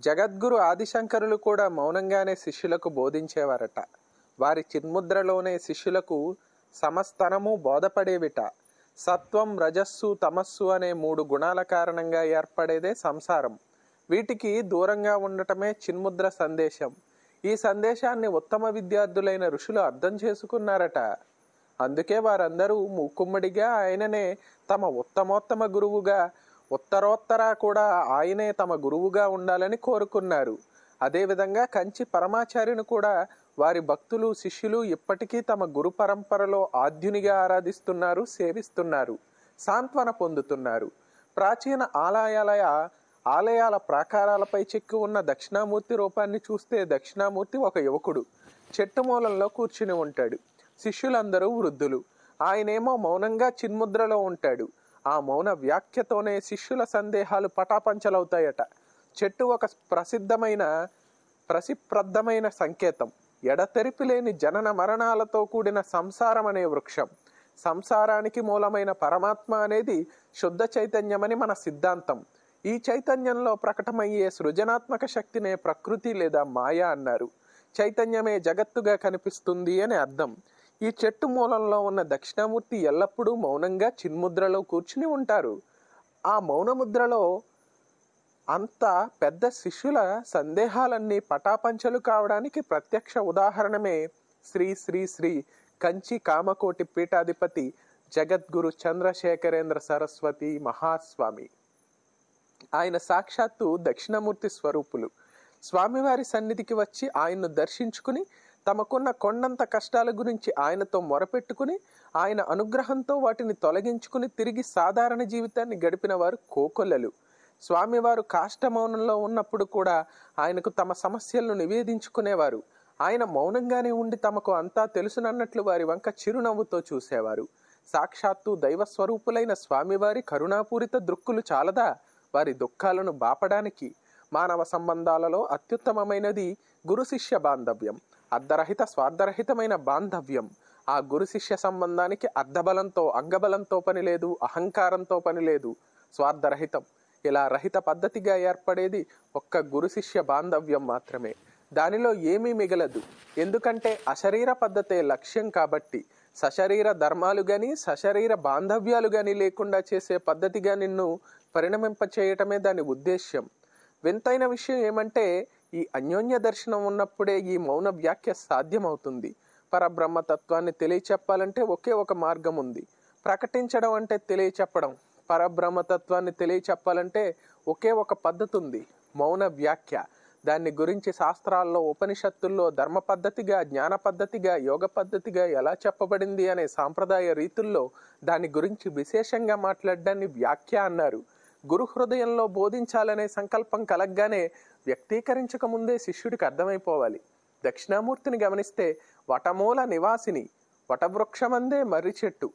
జగద్గురు ఆదిశంకరులు కూడా మౌనంగానే శిష్యులకు బోధించేవారట. వారి చిన్ముద్రలోనే శిష్యులకు సమస్తనము బోధపడేవిట. సత్వం, రజస్సు, తమస్సు అనే 3 గుణాల కారణంగా ఏర్పడేదే సంసారం. వీటికి దూరంగా ఉండటమే చిన్ముద్ర సందేశం. ఈ సందేశాన్ని ఉత్తమ విద్యార్థులైన ఋషులు అర్థం చేసుకున్నారట. అందుకే వారందరూ మూకుమ్మడిగా ఆయననే తమ ఉత్తమోత్తమ గురువుగా, ఉత్తరోత్తర కూడా ఆయనే తమ గురువుగా ఉండాలని కోరుకున్నారు. అదేవిధంగా కంచి పరమాచార్యుని కూడా వారి భక్తులు, శిష్యులు ఇప్పటికీ తమ గురు పరంపరలో ఆద్యునిగా ఆరాధిస్తున్నారు, సేవిస్తున్నారు, సాంత్వన పొందుతున్నారు. ప్రాచీన ఆలయాల ప్రాకారాలపై చెక్కి ఉన్న దక్షిణామూర్తి రూపాన్ని చూస్తే దక్షిణామూర్తి ఒక యువకుడు చెట్టు మూలంలో కూర్చుని ఉంటాడు. శిష్యులందరూ వృద్ధులు. ఆయనేమో మౌనంగా చిన్ముద్రలో ఉంటాడు. ఆ మౌన వ్యాఖ్యతోనే శిష్యుల సందేహాలు పటాపంచలవుతాయట. చెట్టు ఒక ప్రసిద్ధమైన సంకేతం. ఎడతెరిపి లేని జనన మరణాలతో కూడిన సంసారం అనే వృక్షం. సంసారానికి మూలమైన పరమాత్మ అనేది శుద్ధ చైతన్యమని మన సిద్ధాంతం. ఈ చైతన్యంలో ప్రకటమయ్యే సృజనాత్మక శక్తినే ప్రకృతి లేదా మాయ అన్నారు. చైతన్యమే జగత్తుగా కనిపిస్తుంది అని అర్థం. ఈ చెట్టు మూలంలో ఉన్న దక్షిణామూర్తి ఎల్లప్పుడూ మౌనంగా చిన్ముద్రలో కూర్చుని ఉంటారు. ఆ మౌనముద్రలో అంత పెద్ద శిష్యుల సందేహాలన్నీ పటాపంచలు కావడానికి ప్రత్యక్ష ఉదాహరణమే శ్రీ శ్రీ శ్రీ కంచి కామకోటి పీఠాధిపతి జగద్గురు చంద్రశేఖరేంద్ర సరస్వతి మహాస్వామి. ఆయన సాక్షాత్తు దక్షిణామూర్తి స్వరూపులు. స్వామివారి సన్నిధికి వచ్చి ఆయన్ను దర్శించుకుని తమకున్న కొండంత కష్టాల గురించి ఆయనతో మొరపెట్టుకుని ఆయన అనుగ్రహంతో వాటిని తొలగించుకుని తిరిగి సాధారణ జీవితాన్ని గడిపిన వారు కోకొల్లలు. స్వామివారు కాష్టమౌనంలో ఉన్నప్పుడు కూడా ఆయనకు తమ సమస్యలను నివేదించుకునేవారు. ఆయన మౌనంగానే ఉండి తమకు అంతా తెలుసునన్నట్లు వారి వంక చిరునవ్వుతో చూసేవారు. సాక్షాత్తు దైవ స్వరూపులైన స్వామివారి కరుణాపూరిత దృక్కులు చాలదా వారి దుఃఖాలను బాపడానికి? మానవ సంబంధాలలో అత్యుత్తమమైనది గురు శిష్య బాంధవ్యం. అర్ధరహిత స్వార్థరహితమైన బాంధవ్యం. ఆ గురు శిష్య సంబంధానికి అర్ధబలంతో, అంగబలంతో పని లేదు, అహంకారంతో పని లేదు. స్వార్థరహితం. ఇలా రహిత పద్ధతిగా ఏర్పడేది ఒక్క గురు శిష్య బాంధవ్యం మాత్రమే. దానిలో ఏమీ మిగలదు. ఎందుకంటే అశరీర పద్ధతే లక్ష్యం కాబట్టి. సశరీర ధర్మాలు గాని సశరీర బాంధవ్యాలు గాని లేకుండా చేసే పద్ధతిగా నిన్ను పరిణమింపచేయటమే దాని ఉద్దేశ్యం. వింతైన విషయం ఏమంటే ఈ అన్యోన్య దర్శనం ఉన్నప్పుడే ఈ మౌన వ్యాఖ్య సాధ్యమవుతుంది. పరబ్రహ్మతత్వాన్ని తెలియచెప్పాలంటే ఒకే ఒక మార్గం ఉంది. ప్రకటించడం అంటే తెలియచెప్పడం. పరబ్రహ్మతత్వాన్ని తెలియచెప్పాలంటే ఒకే ఒక పద్ధతి ఉంది, మౌన వ్యాఖ్య. దాన్ని గురించి శాస్త్రాల్లో, ఉపనిషత్తుల్లో ధర్మ పద్ధతిగా, జ్ఞాన పద్ధతిగా, యోగ పద్ధతిగా ఎలా చెప్పబడింది అనే సాంప్రదాయ రీతుల్లో దాని గురించి విశేషంగా మాట్లాడడాన్ని వ్యాఖ్య అన్నారు. గురు హృదయంలో బోధించాలనే సంకల్పం కలగ్గానే వ్యక్తీకరించక ముందే శిష్యుడికి అర్థమైపోవాలి. దక్షిణామూర్తిని గమనిస్తే వటమూల నివాసిని, వటవృక్షమందే మర్రి చెట్టు.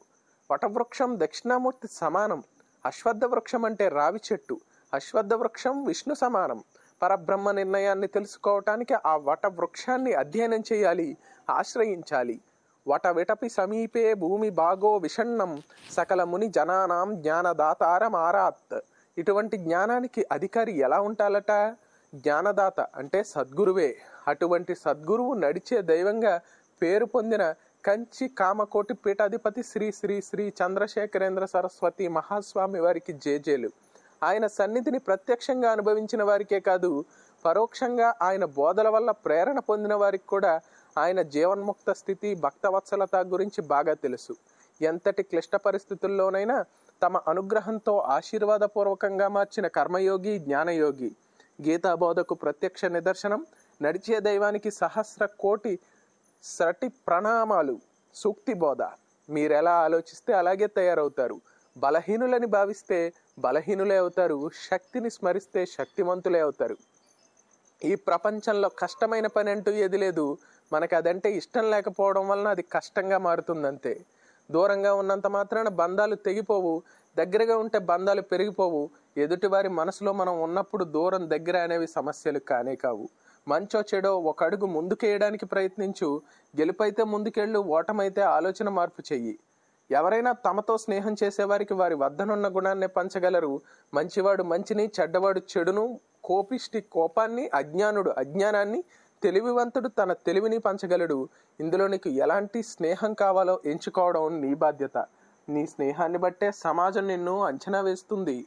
వటవృక్షం దక్షిణామూర్తి సమానం. అశ్వత్థ వృక్షం అంటే రావి చెట్టు. అశ్వత్థ వృక్షం విష్ణు సమానం. పరబ్రహ్మ నిర్ణయాన్ని తెలుసుకోవటానికి ఆ వట వృక్షాన్ని అధ్యయనం చేయాలి, ఆశ్రయించాలి. వట విటపి సమీపే భూమి భాగో విషణ్ణం సకల ముని జనానాం జ్ఞానదాతారం ఆరాత్. ఇటువంటి జ్ఞానానికి అధికారి ఎలా ఉంటాలట? జ్ఞానదాత అంటే సద్గురువే. అటువంటి సద్గురువు నడిచే దైవంగా పేరు పొందిన కంచి కామకోటి పీఠాధిపతి శ్రీ శ్రీ శ్రీ చంద్రశేఖరేంద్ర సరస్వతి మహాస్వామి వారికి జేజేలు. ఆయన సన్నిధిని ప్రత్యక్షంగా అనుభవించిన వారికే కాదు, పరోక్షంగా ఆయన బోధల వల్ల ప్రేరణ పొందిన వారికి కూడా ఆయన జీవన్ముక్త స్థితి, భక్తవత్సలత గురించి బాగా తెలుసు. ఎంతటి క్లిష్ట పరిస్థితుల్లోనైనా తమ అనుగ్రహంతో ఆశీర్వాదపూర్వకంగా మార్చిన కర్మయోగి, జ్ఞానయోగి. గీతాబోధకు ప్రత్యక్ష నిదర్శనం. నడిచే దైవానికి సహస్ర కోటి సటి ప్రణామాలు. సూక్తి బోధ. మీరెలా ఆలోచిస్తే అలాగే తయారవుతారు. బలహీనులని భావిస్తే బలహీనులే అవుతారు. శక్తిని స్మరిస్తే శక్తిమంతులే అవుతారు. ఈ ప్రపంచంలో కష్టమైన పని అంటూ ఏది లేదు. మనకు అదంటే ఇష్టం లేకపోవడం వలన అది కష్టంగా మారుతుందంతే. దూరంగా ఉన్నంత మాత్రాన బంధాలు తెగిపోవు, దగ్గరగా ఉంటే బంధాలు పెరిగిపోవు. ఎదుటివారి మనసులో మనం ఉన్నప్పుడు దూరం దగ్గర అనేవి సమస్యలు కానే కావు. మంచో చెడో ఒక అడుగు ముందుకేయడానికి ప్రయత్నించు. గెలుపైతే ముందుకెళ్ళు, ఓటమైతే ఆలోచన మార్పు చెయ్యి. ఎవరైనా తమతో స్నేహం చేసేవారికి వారి వద్దనున్న గుణాన్నే పంచగలరు. మంచివాడు మంచిని, చెడ్డవాడు చెడును కోపిష్టి కోపాన్ని, అజ్ఞానుడు అజ్ఞానాన్ని, తెలివివంతుడు తన తెలివిని పంచగలడు. ఇందులో నీకు ఎలాంటి స్నేహం కావాలో ఎంచుకోవడం నీ బాధ్యత. నీ స్నేహాన్ని బట్టే సమాజం నిన్ను అంచనా వేస్తుంది.